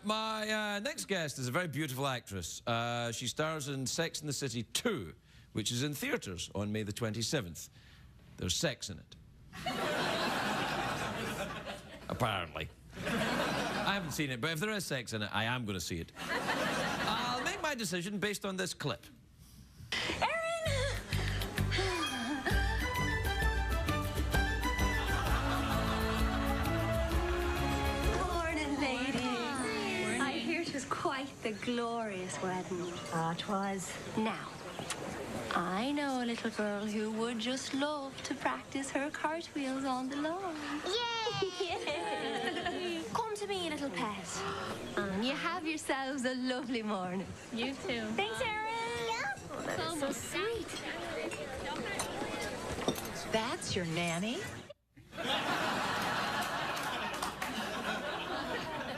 My next guest is a very beautiful actress. She stars in Sex and the City 2, which is in theatres on May the 27th. There's sex in it. Apparently. I haven't seen it, but if there is sex in it, I am going to see it. I'll make my decision based on this clip. Quite the glorious wedding. Ah, 'twas. Now, I know a little girl who would just love to practice her cartwheels on the lawn. Yay! Come to me, little pet. And you have yourselves a lovely morning. You too. Thanks, Erin. Yeah. Oh, that's so sweet. That's your nanny?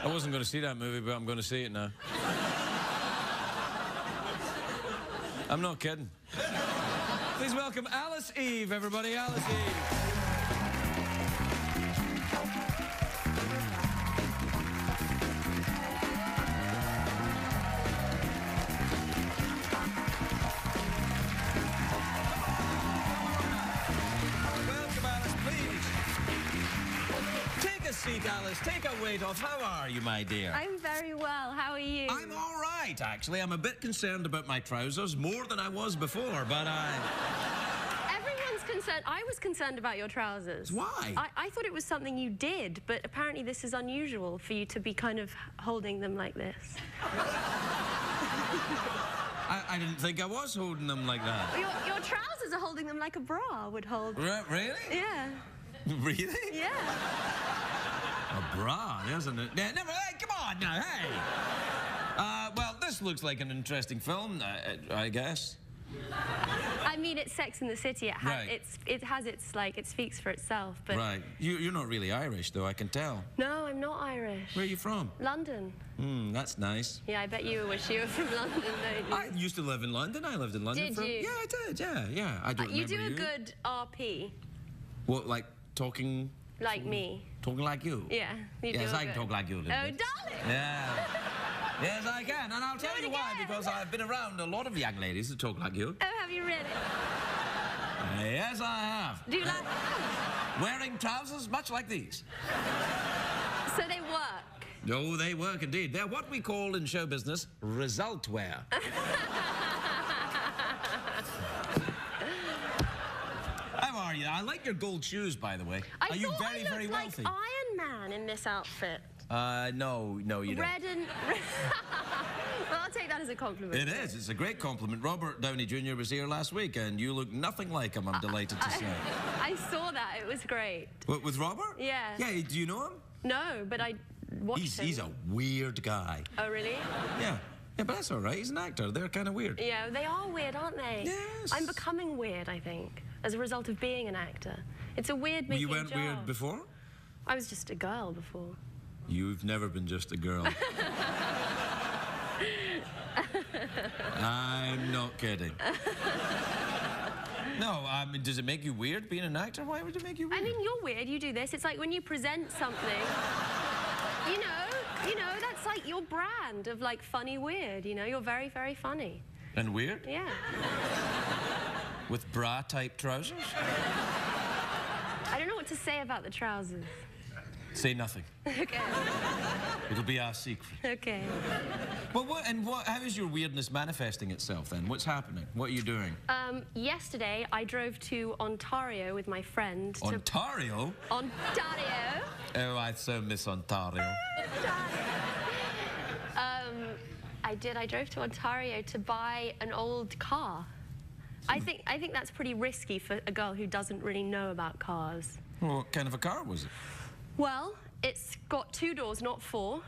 I wasn't going to see that movie, but I'm going to see it now. I'm not kidding. Please welcome Alice Eve, everybody. Alice Eve. Seat, Alice. Take a weight off. How are you, my dear? I'm very well. How are you? I'm all right, actually. I'm a bit concerned about my trousers, more than I was before, but Everyone's concerned. I was concerned about your trousers. Why? I thought it was something you did, but apparently this is unusual for you to be kind of holding them like this. I didn't think I was holding them like that. Your trousers are holding them like a bra would hold. Really? Yeah. Really? Yeah. A bra, isn't it? Yeah, never. Hey, come on now, hey! Well, this looks like an interesting film, I guess. I mean, it's Sex and the City. It speaks for itself. But right. You're not really Irish, though. I can tell. No, I'm not Irish. Where are you from? London. That's nice. Yeah, I bet you wish you were from London, don't you? I used to live in London. I lived in London. Did you? Yeah, I did. Yeah. I don't remember you. You do a good RP. What, like talking? Like me. Talking like you? Yeah. Yes, I can talk like you a little bit. Darling! Yeah. Yes, I can. And I'll tell you why, because I've been around a lot of young ladies that talk like you. Oh, have you really? Yes, I have. Do you like wearing trousers much like these. So they work? Oh, they work indeed. They're what we call in show business result wear. How are you? I like your gold shoes, by the way. Are you very, very wealthy? Like Iron Man in this outfit. No, you don't. Red and... Well, I'll take that as a compliment. It is. It's a great compliment. Robert Downey Jr. was here last week, and you look nothing like him, I'm delighted to say. I saw that. It was great. What, with Robert? Yeah. Yeah, do you know him? No, but I watched him. He's a weird guy. Oh, really? Yeah. Yeah, but that's all right. He's an actor. They're kind of weird. Yeah, they are weird, aren't they? Yes. I'm becoming weird, I think, as a result of being an actor. It's a weird making You weren't job. weird before? I was just a girl before. You've never been just a girl. I'm not kidding. No, I mean, does it make you weird being an actor? Why would it make you weird? I mean, you're weird. You do this. It's like when you present something, you know, that's like your brand of like funny weird, you know? You're very, very funny. And weird? Yeah. With bra-type trousers? I don't know what to say about the trousers. Say nothing. Okay. It'll be our secret. Okay. Well, how is your weirdness manifesting itself then? What's happening? What are you doing? Yesterday, I drove to Ontario with my friend. Ontario? Ontario. Oh, I so miss Ontario. I drove to Ontario to buy an old car. I think that's pretty risky for a girl who doesn't really know about cars. Well, what kind of a car was it? Well, it's got 2 doors, not 4.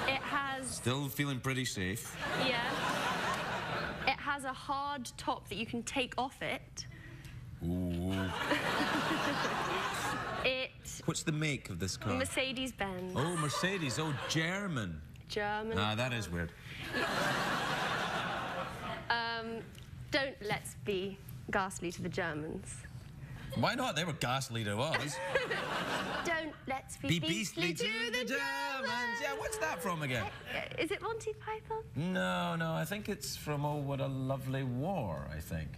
It has... Still feeling pretty safe. Yeah. It has a hard top that you can take off it. Ooh. What's the make of this car? Mercedes-Benz. Oh, Mercedes. Oh, German. German. Ah, that is weird. Don't let's be ghastly to the Germans. Why not? They were ghastly to us. Don't let's Let's be beastly to the Germans. Yeah, what's that from again? Is it Monty Python? No, I think it's from Oh, What a Lovely War, I think.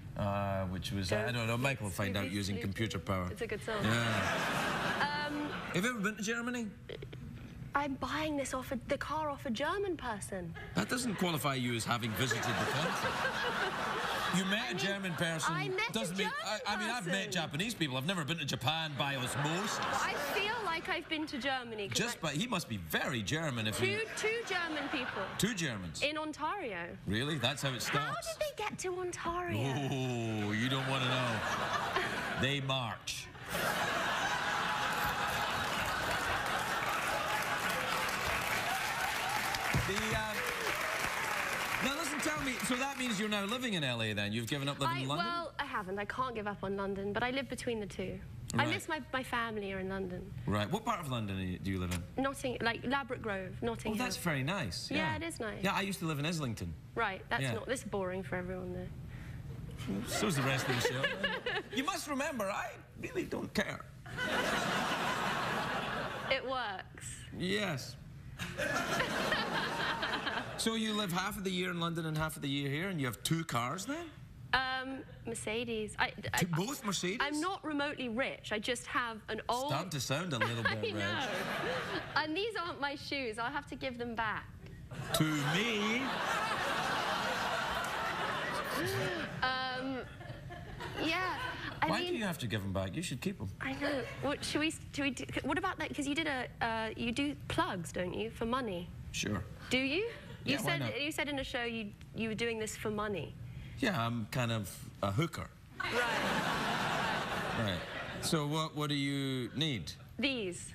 Which was, I don't know, Michael will find out using computer power. It's a good song. Yeah. Have you ever been to Germany? I'm buying this the car off a German person. That doesn't qualify you as having visited the country. You met a German person. I met a German I mean, I've met person. Japanese people. I've never been to Japan by osmosis. But I feel like I've been to Germany. He must be very German if two German people. Two Germans. In Ontario. Really? That's how it starts? How did they get to Ontario? Oh, you don't want to know. They march. Now listen, tell me, so that means you're now living in LA then? You've given up living in London? Well, I haven't. I can't give up on London, but I live between the two. Right. I miss my family are in London. Right. What part of London do you live in? Like Ladbroke Grove, Notting Oh, Hill. that's very nice. Yeah, it is nice. Yeah, I used to live in Islington. Right, that's Yeah. not... This is boring for everyone there. So's the rest of the show. You must remember, I really don't care. It works. Yes. So you live half of the year in London and half of the year here, and you have two cars then? Mercedes. Both Mercedes? I'm not remotely rich. I just have an old... Starting to sound a little bit I rich. know. And these aren't my shoes. I'll have to give them back. To me? Yeah. Why do you have to give them back? You should keep them. I know. What should we do? What about that? Because you did you do plugs, don't you, for money? Sure. Do you? Yeah, why not? You said in a show you were doing this for money. Yeah, I'm kind of a hooker. Right. Right. So what do you need? These.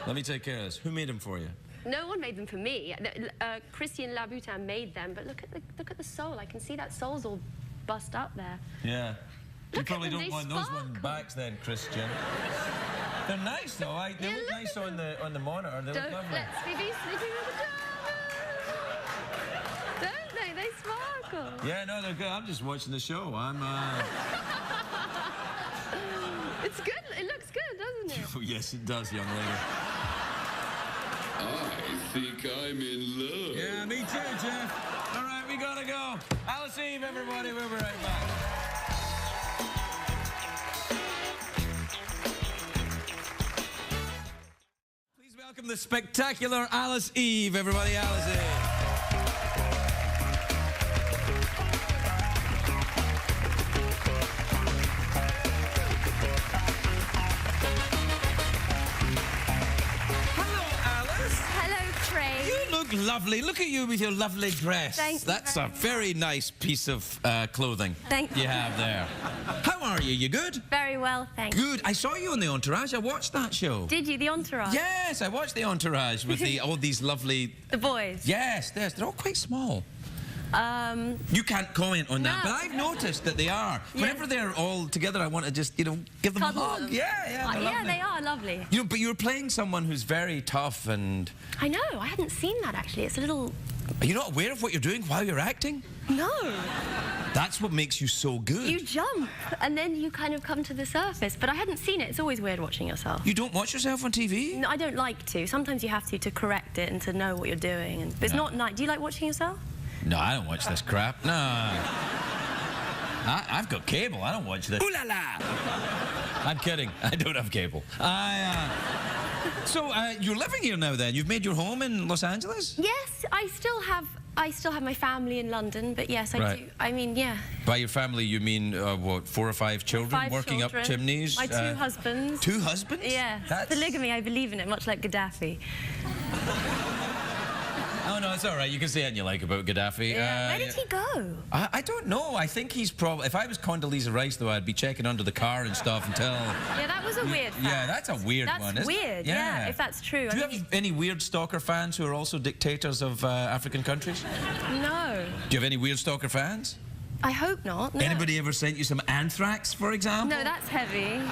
Let me take care of this. Who made them for you? No one made them for me. Christian Louboutin made them, but look at the sole. I can see that sole's all bust up there. Yeah. You Look probably at them, don't they want those sparkle. one backs then, Christian. They're nice though. They Yeah, look look nice at on the monitor. They look lovely. Let's be beastly to the Germans. Don't they? They sparkle. Yeah, no, they're good. I'm just watching the show. It's good. It looks good, doesn't it? Oh, yes, it does, young lady. I think I'm in love. Yeah, me too, Jeff. All right, we gotta go. Alice Eve, everybody. We'll be right back. Please welcome the spectacular Alice Eve, everybody. Alice Eve. You look lovely. Look at you with your lovely dress. Thank you That's very a very nice piece of clothing Thank you you. have there. How are you? You good? Very well, thanks. Good. I saw you on The Entourage. I watched that show. Did you? The Entourage? Yes, I watched The Entourage with all these lovely... The boys? Yes, they're all quite small. You can't comment on that, No. but I've noticed that they are. Yeah. Whenever they're all together, I want to just, give them Cuddle a hug. them. Yeah, they're lovely. they are lovely. But you're playing someone who's very tough and... I know. I hadn't seen that, actually. It's a little... Are you not aware of what you're doing while you're acting? No. That's what makes you so good. You jump, and then you kind of come to the surface. But I hadn't seen it. It's always weird watching yourself. You don't watch yourself on TV? No, I don't like to. Sometimes you have to correct it and to know what you're doing. But it's not nice. Do you like watching yourself? No, I don't watch this crap. No. I've got cable. I don't watch this. Ooh la la! I'm kidding. I don't have cable. So you're living here now then? You've made your home in Los Angeles? Yes, I still have my family in London, but yes, I do. I mean, yeah. By your family, you mean, what, 4 or 5 children 5 working children. up chimneys? My 2 husbands. 2 husbands? Yeah. Polygamy, I believe in it, much like Gaddafi. Oh, no, it's all right. You can say anything you like about Gaddafi. Yeah. Where did he go? I don't know. I think he's probably... If I was Condoleezza Rice, though, I'd be checking under the car and stuff until... Yeah, that was a weird fact. Yeah, that's a weird one, isn't it? That's weird, yeah, if that's true. Do you have any weird stalker fans who are also dictators of African countries? No. Do you have any weird stalker fans? I hope not, no. Anybody ever sent you some anthrax, for example? No, that's heavy.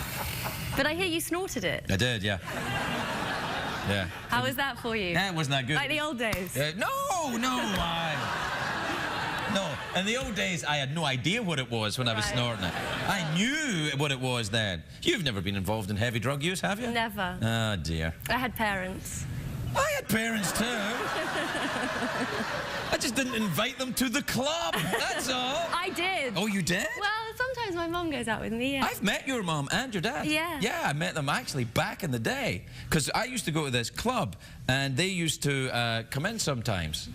But I hear you snorted it. I did, yeah. Yeah. How was that for you? That wasn't that good. Like the old days? No. In the old days, I had no idea what it was when I was snorting it. I knew what it was then. You've never been involved in heavy drug use, have you? Never. Oh, dear. I had parents. I had parents, too. I just didn't invite them to the club, that's all. I did. Oh, you did? Well, sometimes my mum goes out with me. Yeah. I've met your mum and your dad. Yeah. Yeah, I met them actually back in the day. Because I used to go to this club, and they used to come in sometimes.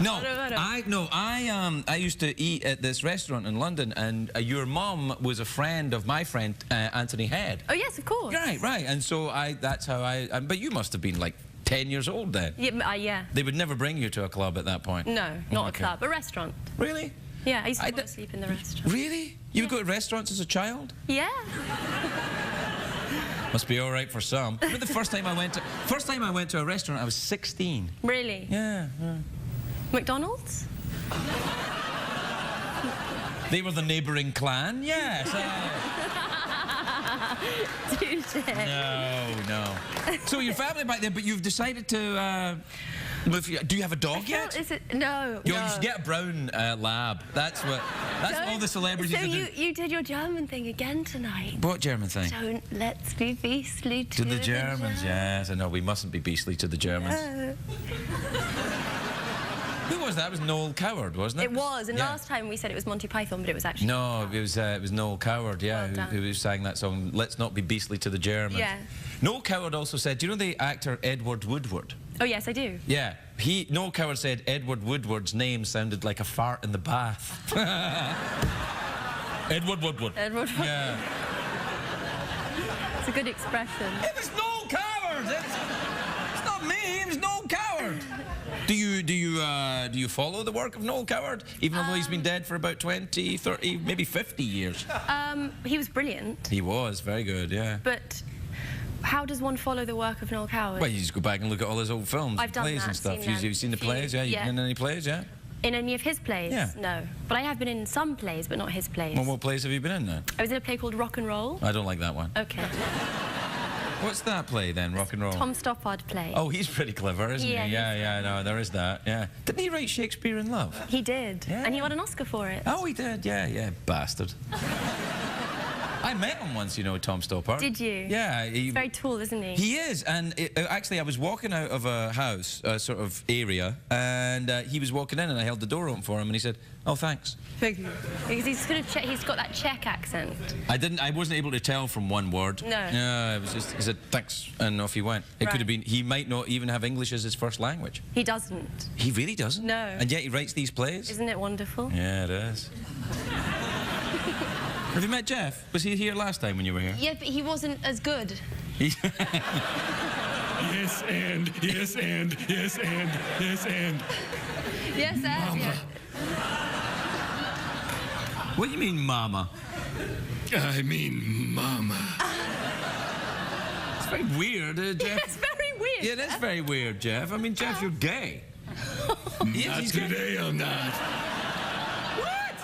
I used to eat at this restaurant in London, and your mum was a friend of my friend Anthony Head. Oh yes, of course. Right. And so that's how but you must have been like 10 years old then. Yeah, yeah. They would never bring you to a club at that point. No, not a club, a restaurant. Really? Yeah, I used to fall asleep in the restaurant. Really? You would go to restaurants as a child? Yeah. Must be all right for some. But the first time I went to a restaurant, I was 16. Really? Yeah. McDonald's? They were the neighbouring clan, yes. Touche. No. So your family back there, but you've decided to do you have a dog yet? Is it? No. You should get a brown lab. That's all the celebrities So do. you did your German thing again tonight. What German thing? Don't let's be beastly To the Germans, yes. I know, we mustn't be beastly to the Germans. Who was that? It was Noel Coward, wasn't it? It was, and last time we said it was Monty Python, but it was actually... No, it was Noel Coward, yeah, Well who sang that song, Let's Not Be Beastly to the Germans. Yeah. Noel Coward also said, do you know the actor Edward Woodward? Oh, yes, I do. Yeah. Noel Coward said Edward Woodward's name sounded like a fart in the bath. Edward Woodward. Edward Woodward. Yeah. It's a good expression. It was Noel Coward! It's not me, it was Noel Coward! Do you follow the work of Noel Coward? Even though he's been dead for about 20, 30, maybe 50 years. He was brilliant. He was, very good, yeah. But how does one follow the work of Noel Coward? Well, you just go back and look at all his old films, I've done plays that, and stuff. seen them. You've seen the plays, yeah? You've been in any plays, yeah? In any of his plays? Yeah. No. But I have been in some plays, but not his plays. Well, what plays have you been in then? I was in a play called Rock and Roll. I don't like that one. Okay. What's that play then, Rock and Roll? Tom Stoppard play. Oh, he's pretty clever, isn't Yeah, he? Yeah, no, there is that, yeah. Didn't he write Shakespeare in Love? He did. Yeah. And he won an Oscar for it. Oh, he did, yeah, bastard. I met him once, you know, Tom Stoppard. Did you? Yeah. He's very tall, isn't he? He is, and actually I was walking out of a house, a sort of area, and he was walking in and I held the door open for him and he said, oh, thanks. Thank you. Because he's got that Czech accent. I wasn't able to tell from one word. No. Yeah, it was just, he said, thanks, and off he went. It could have been, he might not even have English as his first language. He doesn't. He really doesn't? No. And yet he writes these plays? Isn't it wonderful? Yeah, it is. Have you met Jeff? Was he here last time when you were here? Yeah, but he wasn't as good. Yes, and, yes, and, yes, and, yes, and. Yes, Mama. What do you mean, mama? I mean, mama. It's very weird, Jeff. It's very weird. Yeah, that's very weird, Jeff. I mean, Jeff, you're gay. Not today, I'm not. What?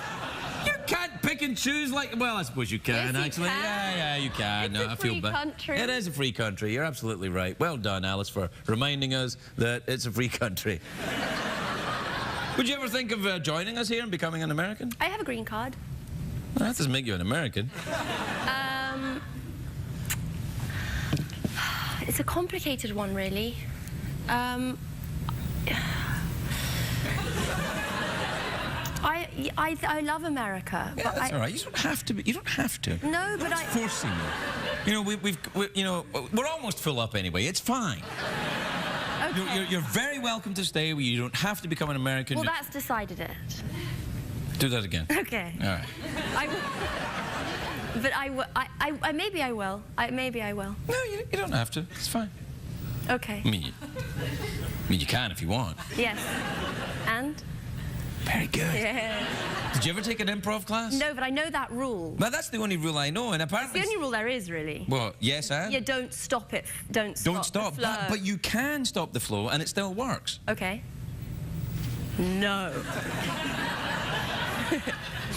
You can't pick and choose like... Well, I suppose you can, Yes, you actually. can. Yeah, you can. It's a I feel free bad. country. It is a free country. You're absolutely right. Well done, Alice, for reminding us that it's a free country. Would you ever think of joining us here and becoming an American? I have a green card. Well, that doesn't make you an American. It's a complicated one, really. I love America. Yeah, but that's all right. You don't have to. You don't have to. No, but That's forcing you. You know, we're almost full up anyway. It's fine. Okay. You're very welcome to stay. You don't have to become an American. Well, that's decided it. Do that again. Okay. All right. But maybe I will. Maybe I will. No, you don't have to. It's fine. Okay. I mean, you can if you want. Yes. And? Very good. Yeah. Did you ever take an improv class? No, but I know that rule. Well, that's the only rule I know, and It's apparently... the only rule there is, really. Well, yes, and? Yeah, don't stop it. Don't stop the flow. But you can stop the flow, and it still works. Okay. No.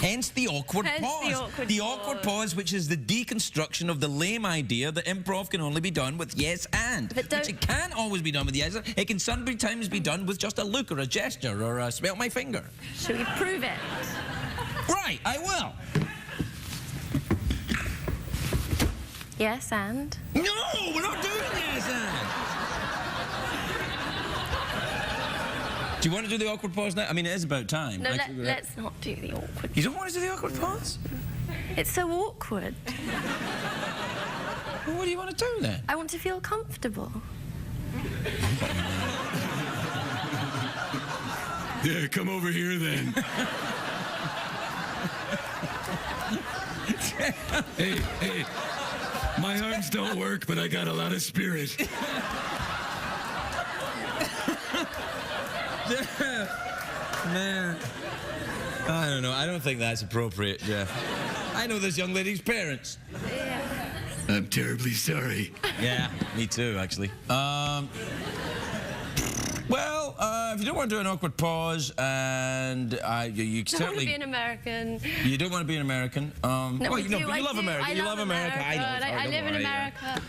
Hence the awkward Hence pause. the awkward pause. pause, which is the deconstruction of the lame idea that improv can only be done with yes and. But don't- Which it can't always be done with yes and. It can sometimes be done with just a look or a gesture or a smell my finger. Shall we prove it? Right, I will. Yes, and? No, we're not doing yes and. Do you want to do the awkward pause now? I mean, it is about time. No, Actually, let's not do the awkward. You don't want to do the awkward pause? It's so awkward. Well, what do you want to do then? I want to feel comfortable. Yeah, come over here then. Hey, my arms don't work, but I got a lot of spirit. Man, I don't know. I don't think that's appropriate, Jeff. I know this young lady's parents. I'm terribly sorry. Yeah, me too, actually. Well, if you don't want to do an awkward pause, and you I don't want to certainly be an American. you don't want to be an American. No, well, I you know, do, but you I love do. America. I You love America. I know. America. Sorry, I don't live in worry, America.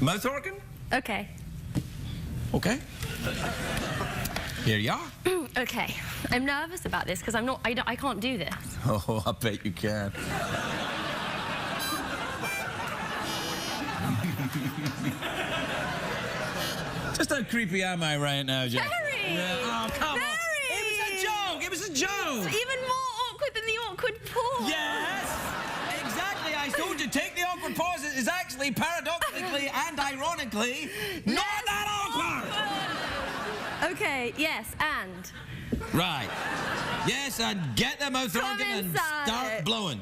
Mouth organ? Okay. Okay. Here you are. Okay. I'm nervous about this because I can't do this. Oh, I bet you can. Just how creepy am I right now, Jeff? Very! Yeah. Oh, come on. Very! It was a joke. It was a joke. Even more awkward than the awkward pause. Yes, exactly. I told you, take the awkward pause. It is actually paradoxically and ironically not that awkward. Okay, yes, and? Right. Yes, and get the mouth Come organ and inside. start blowing.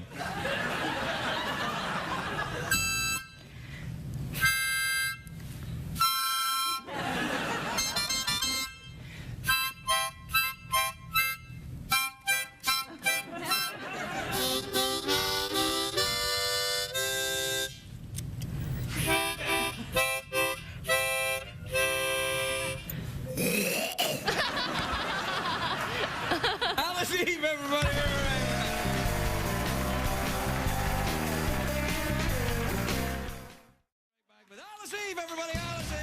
Alice Eve, everybody. Back with Alice Eve, everybody. Alice Eve.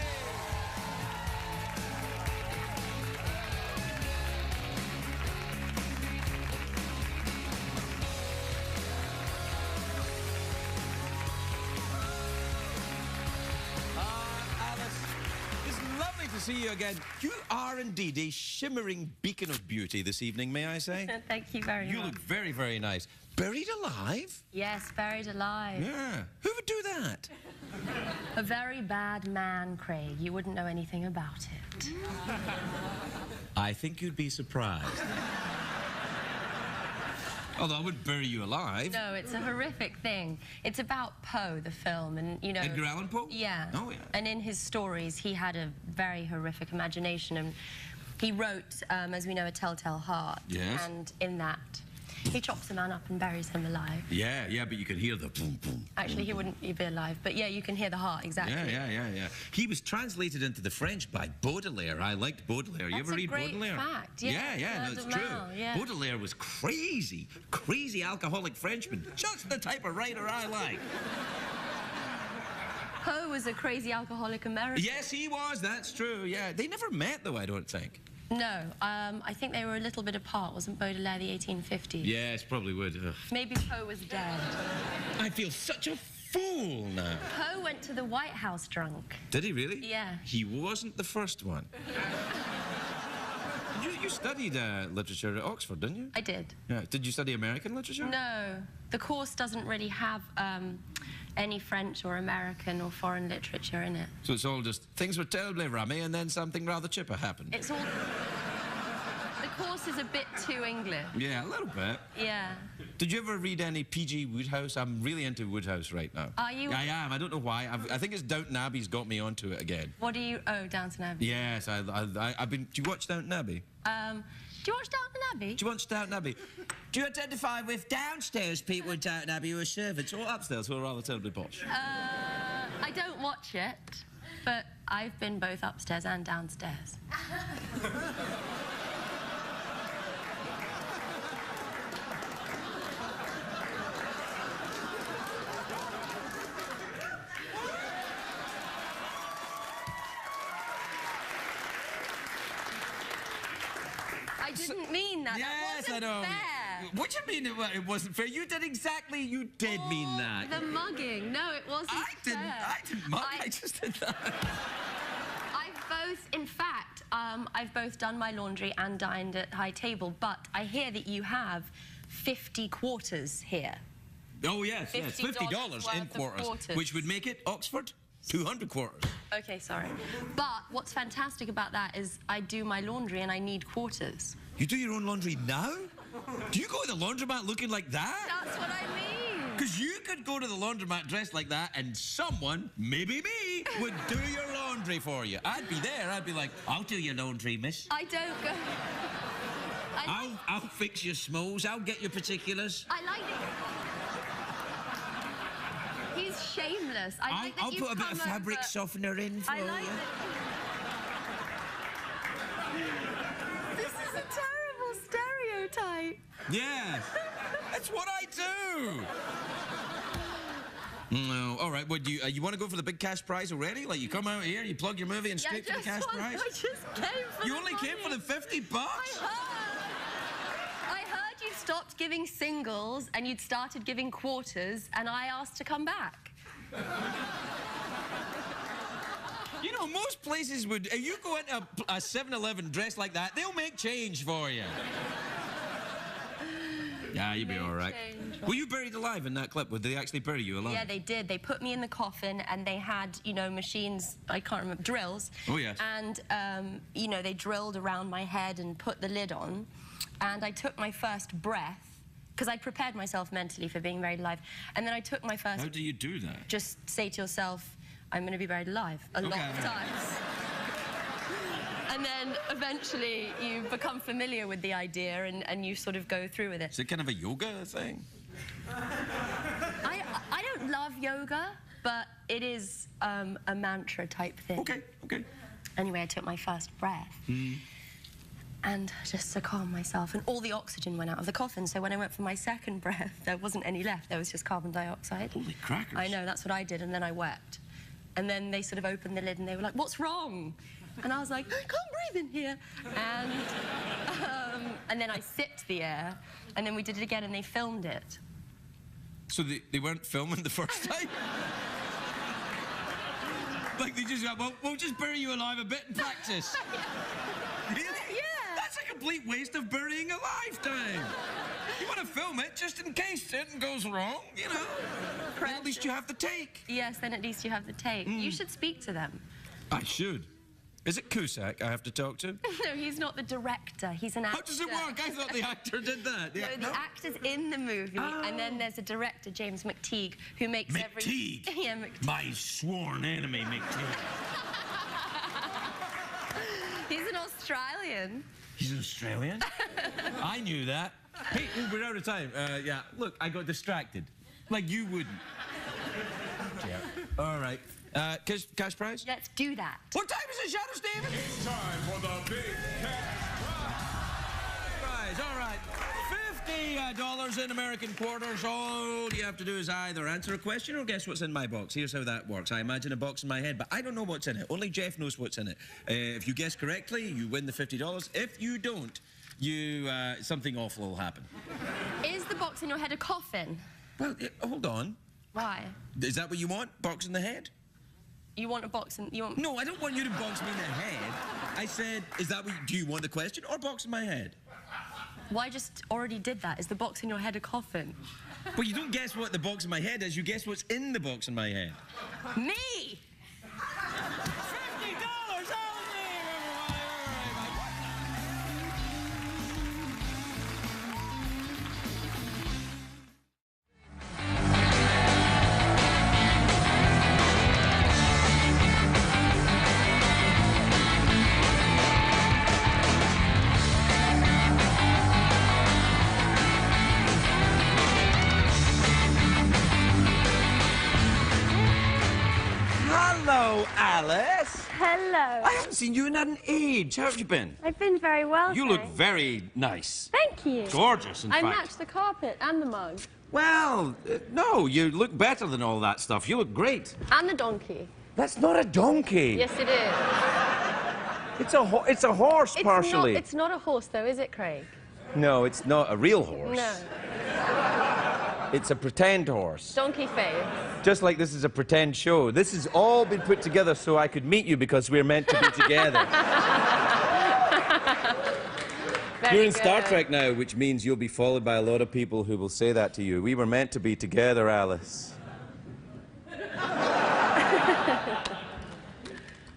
Alice, it's lovely to see you again. You are indeed a shimmering beacon of beauty this evening, may I say? Thank you very You much. look very, very nice. Buried alive? Yes, buried alive. Yeah. Who would do that? A very bad man, Craig. You wouldn't know anything about it. I think you'd be surprised. Although I wouldn't bury you alive. No, it's a horrific thing. It's about Poe, the film, and you know. Edgar Allan Poe? Yeah. Oh, yeah. And in his stories, he had a very horrific imagination, and he wrote, as we know, A Telltale Heart. Yes. And in that, he chops a man up and buries him alive. Yeah, but you could hear the boom, boom. Actually, he wouldn't be alive, but yeah, you can hear the heart exactly. Yeah. He was translated into the French by Baudelaire. I liked Baudelaire. You That's ever a read great Baudelaire? fact, yeah. No, Word it's of true. mouth, yeah. Baudelaire was crazy alcoholic Frenchman. Just the type of writer I like. Poe was a crazy alcoholic American. Yes, he was. That's true. Yeah, they never met though. I don't think. No, I think they were a little bit apart. Wasn't Baudelaire the 1850s? Yes, probably would. Ugh. Maybe Poe was dead. I feel such a fool now. Poe went to the White House drunk. Did he really? Yeah. He wasn't the first one. You studied literature at Oxford, didn't you? I did. Yeah. Did you study American literature? No, the course doesn't really have any French or American or foreign literature in it. So it's all just things were terribly rummy and then something rather chipper happened. It's all... The course is a bit too English. Yeah, a little bit. Yeah. Did you ever read any P.G. Wodehouse? I'm really into Wodehouse right now. Are you? I am. I don't know why. I think it's Downton Abbey's got me onto it again. What do you... Oh, Downton Abbey. Yes, I've been... Do you watch Downton Abbey? Do you watch Downton Abbey? Do you watch Downton Abbey? Do you identify with downstairs people in Downton Abbey who are servants or upstairs who are relatively terribly posh? I don't watch it, but I've been both upstairs and downstairs. I didn't mean that. Yes, that wasn't I know. fair. What do you mean it wasn't fair? You did exactly. You did mean that. The mugging. No, it wasn't I didn't. fair. I didn't mug. I just did that. In fact, I've both done my laundry and dined at High Table, but I hear that you have 50 quarters here. Oh, yes, yes. $50 in quarters, which would make it, Oxford, 200 quarters. Okay, sorry. But what's fantastic about that is I do my laundry and I need quarters. You do your own laundry now? Do you go to the laundromat looking like that? That's what I mean. Because you could go to the laundromat dressed like that and someone, maybe me, would do your laundry for you. I'd be there. I'd be like, I'll do your laundry, miss. I don't go... I'll fix your smalls. I'll get your particulars. I like it. He's shameless. I'll put a bit of fabric softener in for you. This is a terrible stereotype. Yeah, that's what I do. No, all right. What do you want to go for the big cash prize already? Like you come out here, you plug your movie, and straight to the cash prize. I just came for You the only came for the $50? I heard you stopped giving singles and you'd started giving quarters, and I asked to come back. You know, most places would. If you go into a 7-Eleven dressed like that, they'll make change for you. Yeah, you'll be all right. Were you buried alive in that clip? Would they actually bury you alive? Yeah, they did. They put me in the coffin and they had, you know, machines, I can't remember, drills. Oh, yes. And, you know, they drilled around my head and put the lid on. And I took my first breath, because I'd prepared myself mentally for being buried alive. And then I took my first... How do you do that? Just say to yourself, I'm going to be buried alive a lot of times. And then eventually you become familiar with the idea and you sort of go through with it. Is it kind of a yoga thing? I don't love yoga, but it is a mantra type thing. Okay, okay. Anyway, I took my first breath. And just to calm myself, and all the oxygen went out of the coffin, so when I went for my second breath, there wasn't any left, there was just carbon dioxide. Holy crackers. I know, that's what I did, and then I wept. And then they sort of opened the lid and they were like, what's wrong? And I was like, I can't breathe in here. And then I sipped the air, and then we did it again, and they filmed it. So they weren't filming the first time? Like they just got, well, we'll just bury you alive a bit in practice. Really? Yeah. That's a complete waste of burying a lifetime. You want to film it just in case something goes wrong, you know. Then at least you have the take. Yes, then at least you have the tape. You should speak to them. I should. Is it Cusack I have to talk to? No, he's not the director. He's an actor. How does it work? I thought the actor did that. No, the actor's in the movie, and then there's a director, James McTeague, who makes McTeague? Yeah, McTeague. My sworn enemy, McTeague. He's an Australian. He's an Australian? I knew that. Hey, we're out of time. Yeah, look, I got distracted. Like you wouldn't. Yeah. All right. Cash prize? Let's do that. What time is it, Shadow Stephen? It's time for the big cash Prize. All right. $50 in American quarters. All you have to do is either answer a question or guess what's in my box. Here's how that works. I imagine a box in my head, but I don't know what's in it. Only Jeff knows what's in it. If you guess correctly, you win the $50. If you don't, something awful will happen. Is the box in your head a coffin? Well, hold on. Why? Is that what you want? Box in the head? You want a box in... You want... No, I don't want you to box me in the head. I said, do you want the question or box in my head? Well, I just already did that. Is the box in your head a coffin? Well, you don't guess what the box in my head is. You guess what's in the box in my head. Me! Hello, Alice. Hello. I haven't seen you in an age. How have you been? I've been very well. You look thanks. very nice. Thank you. Gorgeous, in I fact. matched the carpet and the mug. Well, no, you look better than all that stuff. You look great. And the donkey. That's not a donkey. Yes, it is. It's a horse, partially. It's not a horse, though, is it, Craig? No, it's not a real horse. No. It's a pretend horse. Donkey face. Just like this is a pretend show. This has all been put together so I could meet you because we're meant to be together. You're in Star Trek now, which means you'll be followed by a lot of people who will say that to you. We were meant to be together, Alice.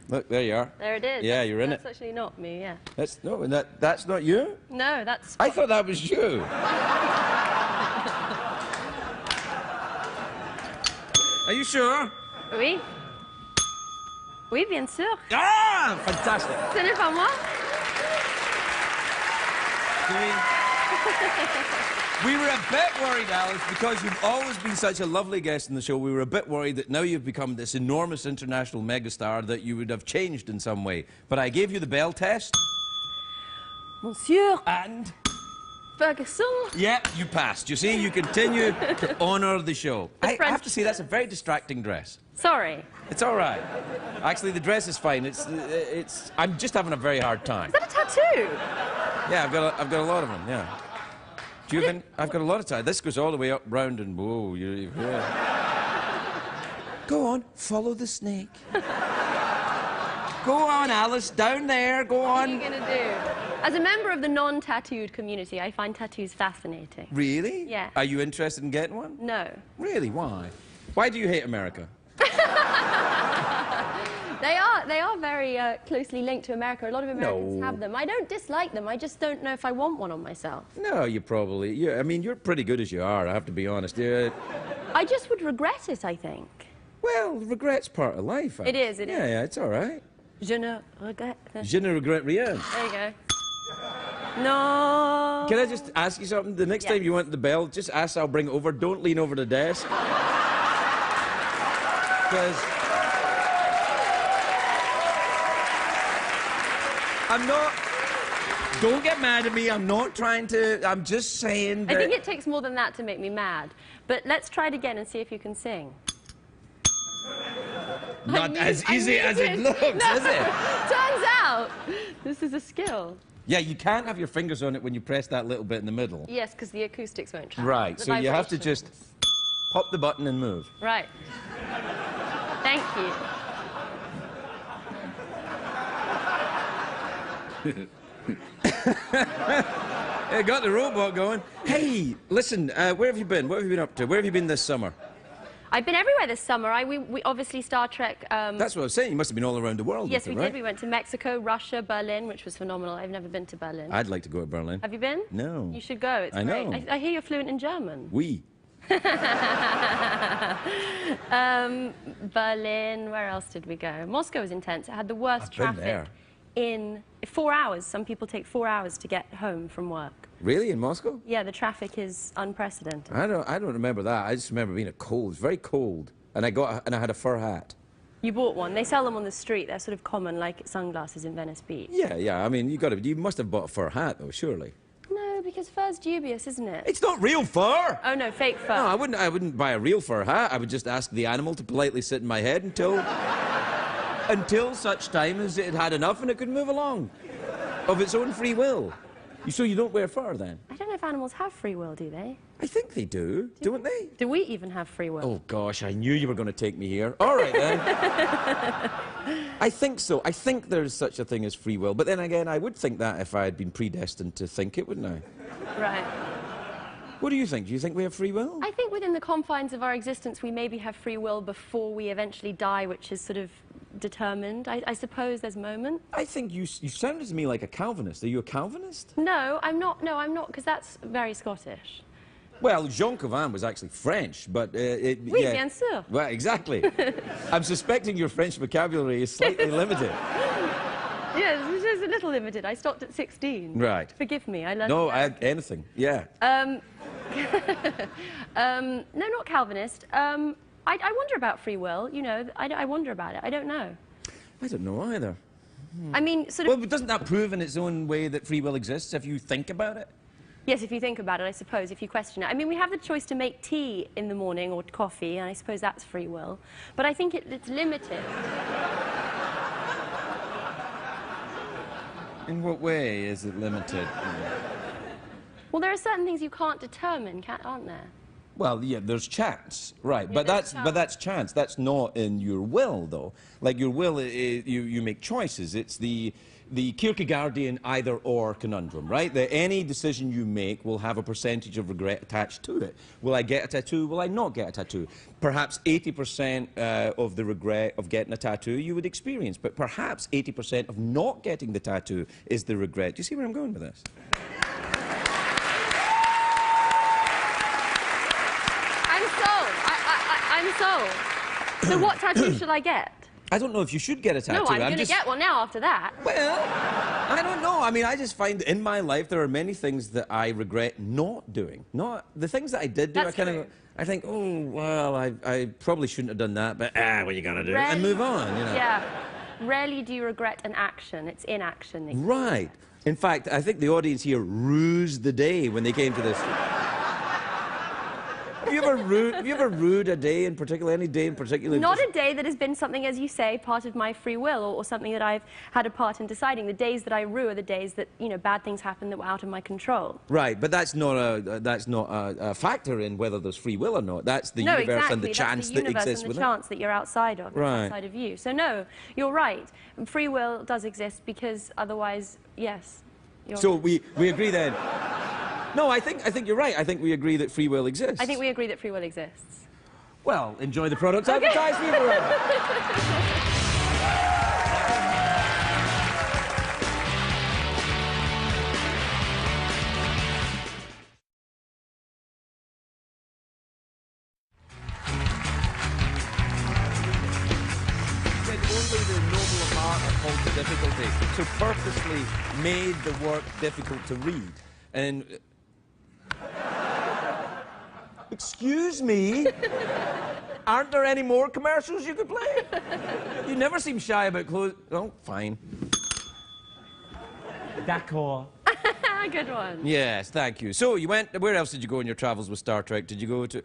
Look, there you are. There it is. Yeah, you're in it. That's actually not me, yeah. That's not you? No, that's... I thought that was you. Are you sure? Oui. Oui, bien sûr. Ah, fantastic. Ce n'est pas moi. We were a bit worried, Alice, because you've always been such a lovely guest in the show. We were a bit worried that now you've become this enormous international megastar that you would have changed in some way. But I gave you the bell test. Monsieur And? Ferguson. Yeah, you passed. You see, you continue to honour the show. I French have to say, that's a very distracting dress. Sorry. It's all right. Actually, the dress is fine. I'm just having a very hard time. Is that a tattoo? Yeah, I've got a lot of them, yeah. Do you have any? I've got a lot of time. This goes all the way up, round, and whoa. Yeah. Go on, follow the snake. Go on, Alice, down there, go What are on. you going to do? As a member of the non-tattooed community, I find tattoos fascinating. Really? Yeah. Are you interested in getting one? No. Really, why? Why do you hate America? They are very closely linked to America. A lot of Americans No. have them. I don't dislike them. I just don't know if I want one on myself. No, you probably... I mean, you're pretty good as you are, I have to be honest. I just would regret it, I think. Well, regret's part of life. It is, it is. Yeah, it's all right. Je ne regrette. Je ne regrette rien. There you go. No. Can I just ask you something? The next Yeah. time you want the bell, just ask, I'll bring it over. Don't lean over the desk. Because... I'm not... Don't get mad at me. I'm not trying to... I'm just saying that... I think it takes more than that to make me mad. But let's try it again and see if you can sing. Not as easy as it looks, is it? Turns out, this is a skill. Yeah, you can't have your fingers on it when you press that little bit in the middle. Yes, because the acoustics won't travel. Right, The so you have to vibrations. just pop the button and move. Right. Thank you. Yeah, got the robot going. Hey, listen, where have you been? What have you been up to? Where have you been this summer? I've been everywhere this summer. We obviously Star Trek. That's what I was saying. You must have been all around the world. Yes, with we it, did. right? We went to Mexico, Russia, Berlin, which was phenomenal. I've never been to Berlin. I'd like to go to Berlin. Have you been? No. You should go. It's I great. know. I hear you're fluent in German. We. Berlin. Where else did we go? Moscow was intense. It had the worst I've been traffic there. in 4 hours. Some people take 4 hours to get home from work. Really, in Moscow? Yeah, the traffic is unprecedented. I don't remember that. I just remember being cold. It was very cold. And I had a fur hat. You bought one. They sell them on the street. They're sort of common, like sunglasses in Venice Beach. Yeah. I mean, you must have bought a fur hat, though, surely. No, because fur's dubious, isn't it? It's not real fur. Oh no, fake fur. No, I wouldn't buy a real fur hat. I would just ask the animal to politely sit in my head until such time as it had enough and it could move along of its own free will. So you don't wear fur then? I don't know if animals have free will, do they? I think they do, don't they? Do we even have free will? Oh gosh, I knew you were going to take me here. All right then. I think so. I think there's such a thing as free will. But then again, I would think that if I had been predestined to think it, wouldn't I? Right. What do you think? Do you think we have free will? I think within the confines of our existence, we maybe have free will before we eventually die, which is sort of determined. I suppose there's moments. I think you sounded to me like a Calvinist. Are you a Calvinist? No, I'm not. No, I'm not, because that's very Scottish. Well, Jean Calvin was actually French, but Oui, yeah. bien sûr. Well, exactly. I'm suspecting your French vocabulary is slightly limited. Yes, it's just a little limited. I stopped at 16. Right. Forgive me, I learned. No, anything. Yeah. No, not Calvinist. I wonder about free will. You know, I wonder about it. I don't know. I don't know either. I mean, sort of. Well, but doesn't that prove in its own way that free will exists if you think about it? Yes, if you think about it, I suppose, if you question it. I mean, we have the choice to make tea in the morning or coffee, and I suppose that's free will. But I think it's limited. In what way is it limited? Well, there are certain things you can't determine, aren't there? Well, yeah, there's chance, right? Yeah, but that's chance. That's not in your will, though. Like your will, you make choices. It's the Kierkegaardian either-or conundrum, right? That any decision you make will have a percentage of regret attached to it. Will I get a tattoo? Will I not get a tattoo? Perhaps 80% of the regret of getting a tattoo you would experience, but perhaps 80% of not getting the tattoo is the regret. Do you see where I'm going with this? I'm sold. So what tattoo should I get? I don't know if you should get a tattoo. No, I'm going to get one now after that. Well, I don't know. I mean, I just find in my life there are many things that I regret not doing. Not the things that I did do. That's true. I think, oh well, I probably shouldn't have done that, but what you gonna do? Rarely, and move on. You know. Yeah. Rarely do you regret an action. It's inaction. That you Right. In fact, I think the audience here rused the day when they came to this. Have you ever rued a day in particular, any day in particular? Not a day that has been something, as you say, part of my free will, or something that I've had a part in deciding. The days that I rue are the days that, you know, bad things happen that were out of my control. Right, but that's not a factor in whether there's free will or not. That's the universe and the chance that exists and the within. chance that you're outside of, Right. outside of you. So no, you're right. Free will does exist because otherwise, yes. So we agree then. No, I think you're right. I think we agree that free will exists. I think we agree that free will exists. Well, enjoy the product advertised for you. Only the noble of heart are called to difficulty. So purposely made the work difficult to read. And excuse me, aren't there any more commercials you could play? You never seem shy about clothes. Oh, fine. D'accord. Good one. Yes, thank you. So you went. Where else did you go in your travels with Star Trek? Did you go to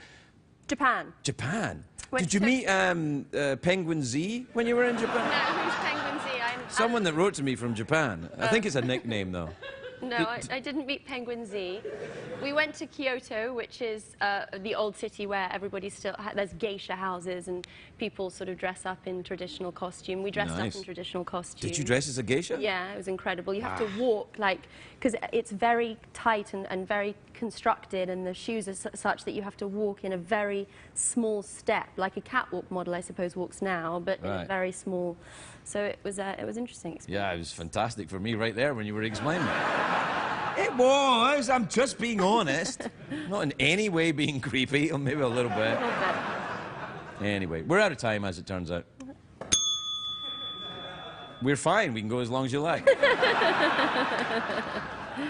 Japan. Japan? Went Did you to meet Penguin Z when you were in Japan? No, who's Penguin Z? Someone that wrote to me from Japan. I think it's a nickname, though. No, I didn't meet Penguin Z. We went to Kyoto, which is the old city where everybody still there's geisha houses and people sort of dress up in traditional costume. We dressed up in traditional costume. Did you dress as a geisha? Yeah, it was incredible. You have to walk because it's very tight and very constructed, and the shoes are such that you have to walk in a very small step, like a catwalk model, I suppose, walks now, but in a very small. So it was interesting experience. Yeah, it was fantastic for me right there when you were explaining it. It was. I'm just being honest. Not in any way being creepy, or maybe a little bit. A little bit. Anyway, we're out of time, as it turns out. We're fine. We can go as long as you like.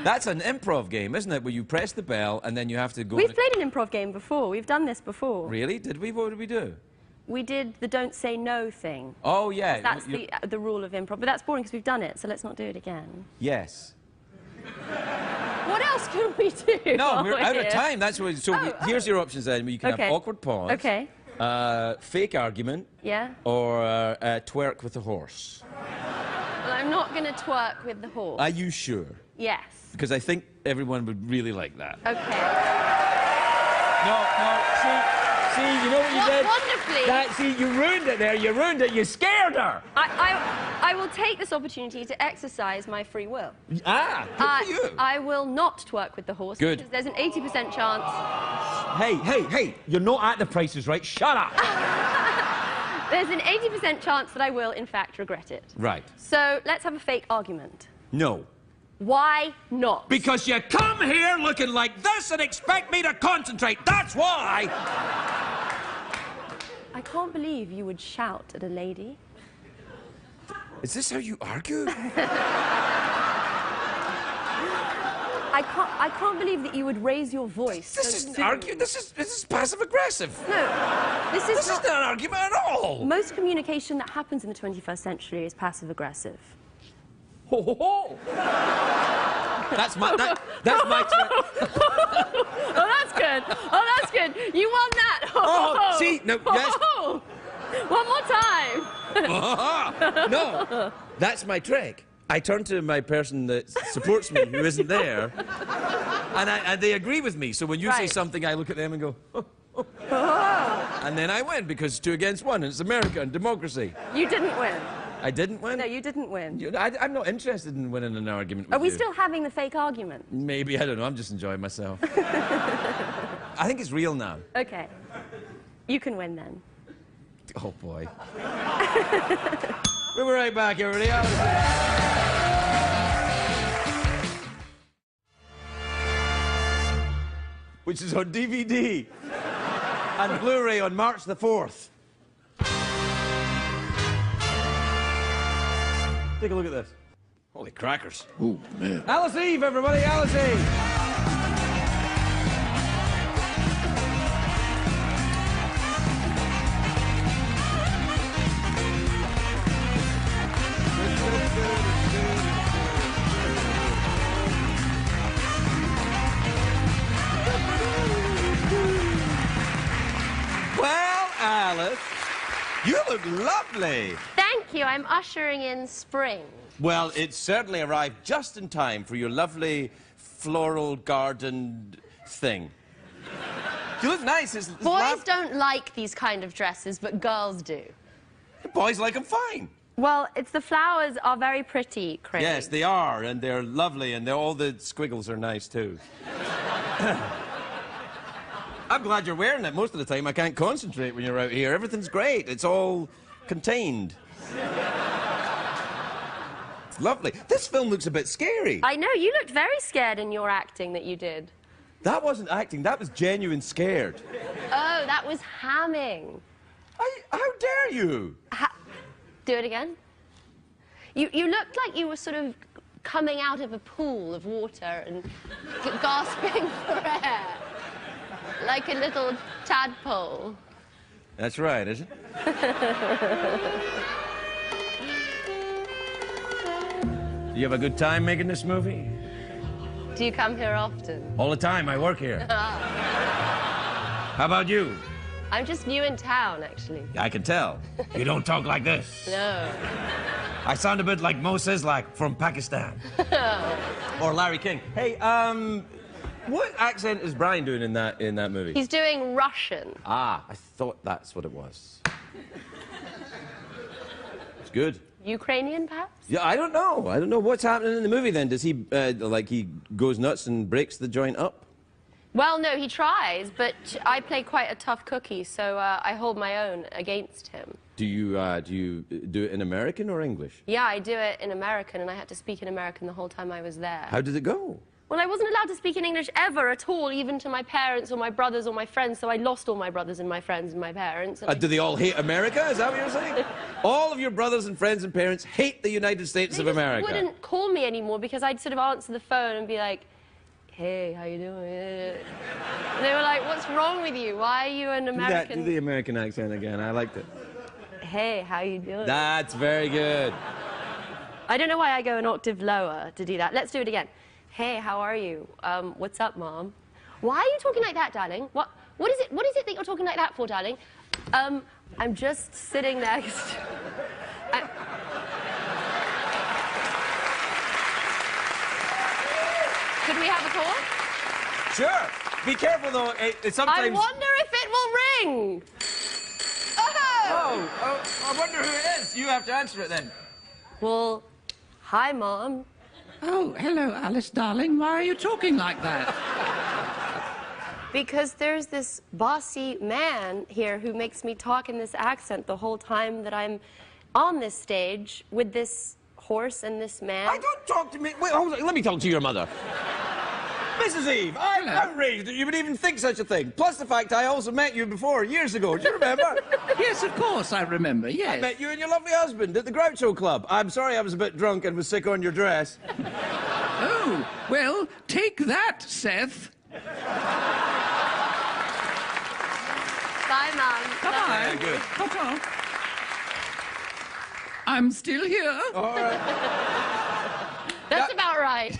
That's an improv game, isn't it? Where you press the bell and then you have to go... We've played an improv game before. We've done this before. Really? Did we? What did we do? We did the don't say no thing. Oh, yeah. That's the rule of improv. But that's boring because we've done it, so let's not do it again. Yes. What else can we do? No, we're out of time. That's what... So here's your options then. You can have awkward pause. Okay. Fake argument. Yeah. Or twerk with a horse. Well, I'm not going to twerk with the horse. Are you sure? Yes. Because I think everyone would really like that. Okay. No, see, you know what you did? Wonderfully. See, you ruined it there. You ruined it. You scared her. I will take this opportunity to exercise my free will. Good for you. I will not twerk with the horse. Good. Because there's an 80% chance. Hey, you're not at the prices, right? Shut up. There's an 80% chance that I will, in fact, regret it. Right. So let's have a fake argument. No. Why not? Because you come here looking like this and expect me to concentrate. That's why. I can't believe you would shout at a lady. Is this how you argue? I can't believe that you would raise your voice. This isn't argue. This is passive aggressive. No, this is not an argument at all. Most communication that happens in the 21st century is passive aggressive. Ho ho ho! That's my trick. Oh, that's good. Oh, that's good. You won that. Oh, see, no, yes. One more time. No, that's my trick. I turn to my person that supports me, who isn't there, and they agree with me. So when you say Right. something, I look at them and go, oh. And then I win, because it's 2 against 1, and it's America and democracy. You didn't win. I didn't win? No, you didn't win. I'm not interested in winning an argument with Are we you. still having the fake argument? Maybe, I don't know, I'm just enjoying myself. I think it's real now. Okay. You can win then. Oh, boy. We'll be right back, everybody. Which is on DVD and Blu-ray on March the 4th. Take a look at this. Holy crackers. Oh, man. Alice Eve, everybody, Alice Eve. Well, Alice, you look lovely. Thank you. I'm ushering in spring. Well, it certainly arrived just in time for your lovely floral garden thing. You look nice. It's Boys don't like these kind of dresses, but girls do. The boys like them fine. Well, the flowers are very pretty, Craig. Yes, they are, and they're lovely, and all the squiggles are nice, too. I'm glad you're wearing it. Most of the time, I can't concentrate when you're out here. Everything's great. It's all contained. It's lovely. This film looks a bit scary. I know. You looked very scared in your acting that you did. That wasn't acting. That was genuine scared. Oh, that was hamming. How dare you? Do it again. You looked like you were sort of coming out of a pool of water and gasping for air. Like a little tadpole. That's right, is it? Do you have a good time making this movie? Do you come here often? All the time. I work here. How about you? I'm just new in town, actually. I can tell. You don't talk like this. No. I sound a bit like Mo Sislak from Pakistan. Or Larry King. Hey, what accent is Brian doing in that movie? He's doing Russian. Ah, I thought that's what it was. It's good. Ukrainian, perhaps? Yeah, I don't know. I don't know what's happening in the movie then. Does he, like, he goes nuts and breaks the joint up? Well, no, he tries, but I play quite a tough cookie, so I hold my own against him. Do you do it in American or English? Yeah, I do it in American, and I had to speak in American the whole time I was there. How did it go? Well, I wasn't allowed to speak in English ever at all, even to my parents or my brothers or my friends, so I lost all my brothers and my friends and my parents. And Do they all hate America? Is that what you're saying? All of your brothers and friends and parents hate the United States of America. They wouldn't call me anymore because I'd sort of answer the phone and be like, hey, how you doing? And they were like, what's wrong with you? Why are you an American? Do the American accent again. I liked it. Hey, how you doing? That's very good. I don't know why I go an octave lower to do that. Let's do it again. Hey, how are you? What's up, Mom? Why are you talking like that, darling? What is it that you're talking like that for, darling? I'm just sitting next. Could we have a call? Sure. Be careful, though. Sometimes... I wonder if it will ring. Oh, I wonder who it is. You have to answer it, then. Well, hi, Mom. Oh, hello, Alice, darling. Why are you talking like that? Because there's this bossy man here who makes me talk in this accent the whole time that I'm on this stage with this horse and this man. Don't talk to me. Wait, hold on. Let me talk to your mother. Mrs. Eve, I'm outraged that you would even think such a thing. Plus the fact I also met you before, years ago. Do you remember? Yes, of course, I remember, yes. I met you and your lovely husband at the Groucho Club. I'm sorry I was a bit drunk and was sick on your dress. Oh, well, take that, Seth. Bye, Mom. Bye. Good. Ta-ta. I'm still here. All right. That's about right.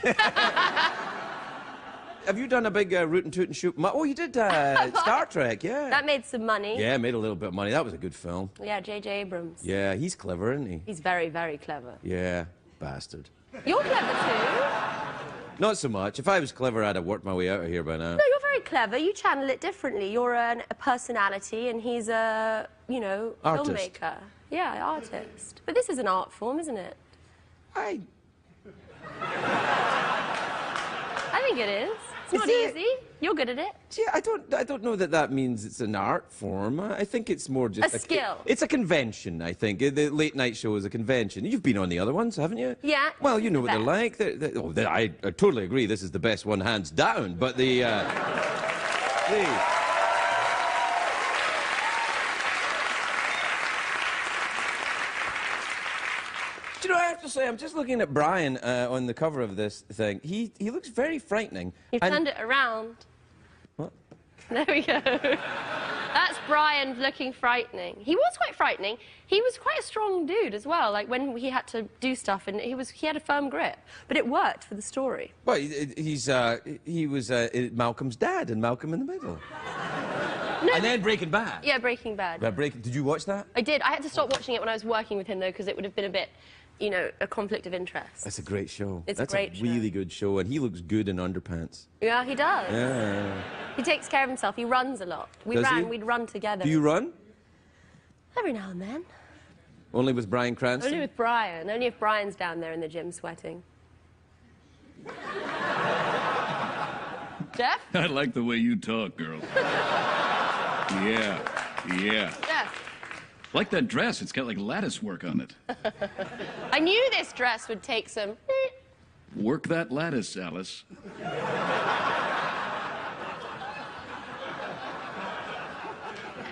Have you done a big Rootin' Tootin' Shoot? Oh, you did Star Trek, yeah. That made some money. Yeah, made a little bit of money. That was a good film. Yeah, J.J. Abrams. Yeah, he's clever, isn't he? He's very, very clever. Yeah, bastard. You're clever too. Not so much. If I was clever, I'd have worked my way out of here by now. No, you're very clever. You channel it differently. You're a personality, and he's a, you know, Artist. filmmaker. Yeah, artist. But this is an art form, isn't it? I think it is. It's not it? easy. You're good at it. See, I don't know that that means it's an art form. I think it's more just A skill. It's a convention, I think. The late night show is a convention. You've been on the other ones, haven't you? Yeah. Well, you know what The they're like. I totally agree. This is the best one, hands down. But the. Do you know, I have to say, I'm just looking at Brian on the cover of this thing. He looks very frightening. You've turned it around. What? There we go. That's Brian looking frightening. He was quite frightening. He was quite a strong dude as well. Like when he had to do stuff, and he had a firm grip. But it worked for the story. Well, he was Malcolm's dad in Malcolm in the Middle. No, and then Breaking Bad. Yeah, Breaking Bad. Did you watch that? I did. I had to stop watching it when I was working with him, though, because it would have been a bit, you know, a conflict of interest. That's a great show. It's That's a great show. really good show, and he looks good in underpants. Yeah, he does. Yeah. He takes care of himself. He runs a lot. We'd run together. Do you run? Every now and then. Only with Bryan Cranston? Only with Brian. Only if Brian's down there in the gym sweating. Jeff? I like the way you talk, girl. Yeah. Jeff. Like that dress. It's got like lattice work on it. I knew this dress would take some... Work that lattice, Alice.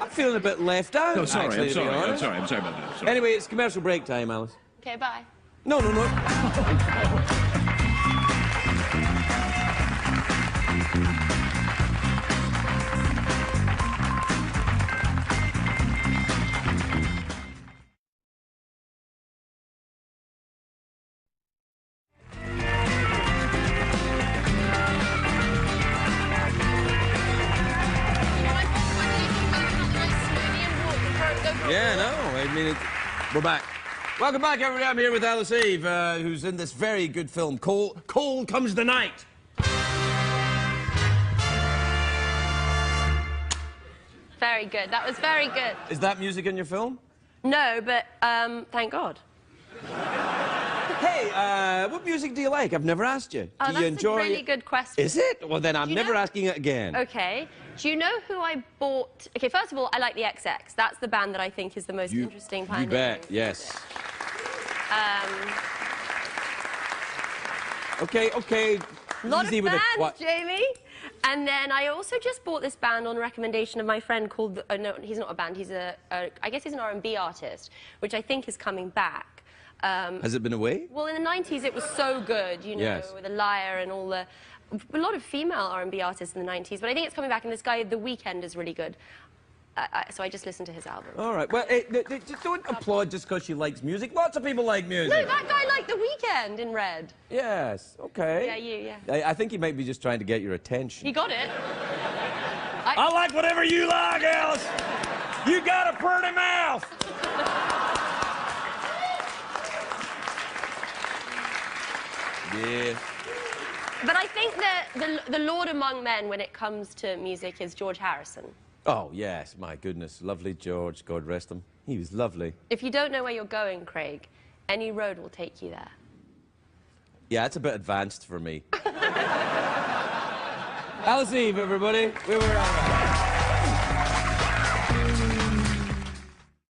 I'm feeling a bit left out. No, sorry, actually, I'm sorry. to be I'm honest. sorry. I'm sorry about that. Sorry. Anyway, it's commercial break time, Alice. Okay, bye. No. Yeah, no, I mean, we're back. Welcome back, everybody. I'm here with Alice Eve, who's in this very good film, Cold Comes the Night. Very good. That was very good. Is that music in your film? No, but thank God. Hey, what music do you like? I've never asked you. Oh, Do you that's enjoy a really good question. Is it? Well, then I'm Do you never know- asking it again. Okay. Do you know who I bought? Okay, first of all, I like the XX. That's the band that I think is the most interesting You pioneering. bet, yes. Okay. Lot Easy of with bands, the what? Jamie. And then I also just bought this band on recommendation of my friend called... no, he's not a band. He's I guess he's an R&B artist, which I think is coming back. Has it been away? Well, in the 90s, it was so good, you know, Yes. with The Liar and all the... A lot of female R&B artists in the 90s, but I think it's coming back, and this guy, The Weeknd, is really good. So I just listened to his album. All right. Well, just don't applaud just because she likes music. Lots of people like music. No, that guy liked The Weeknd in Red. Yes. Okay. Yeah, you, yeah. I think he might be just trying to get your attention. He got it. I like whatever you like, Alice. You got a pretty mouth. Yeah. But I think that the lord among men when it comes to music is George Harrison. Oh, yes. My goodness. Lovely George. God rest him. He was lovely. If you don't know where you're going, Craig, any road will take you there. Yeah, it's a bit advanced for me. Alice Eve, everybody. We were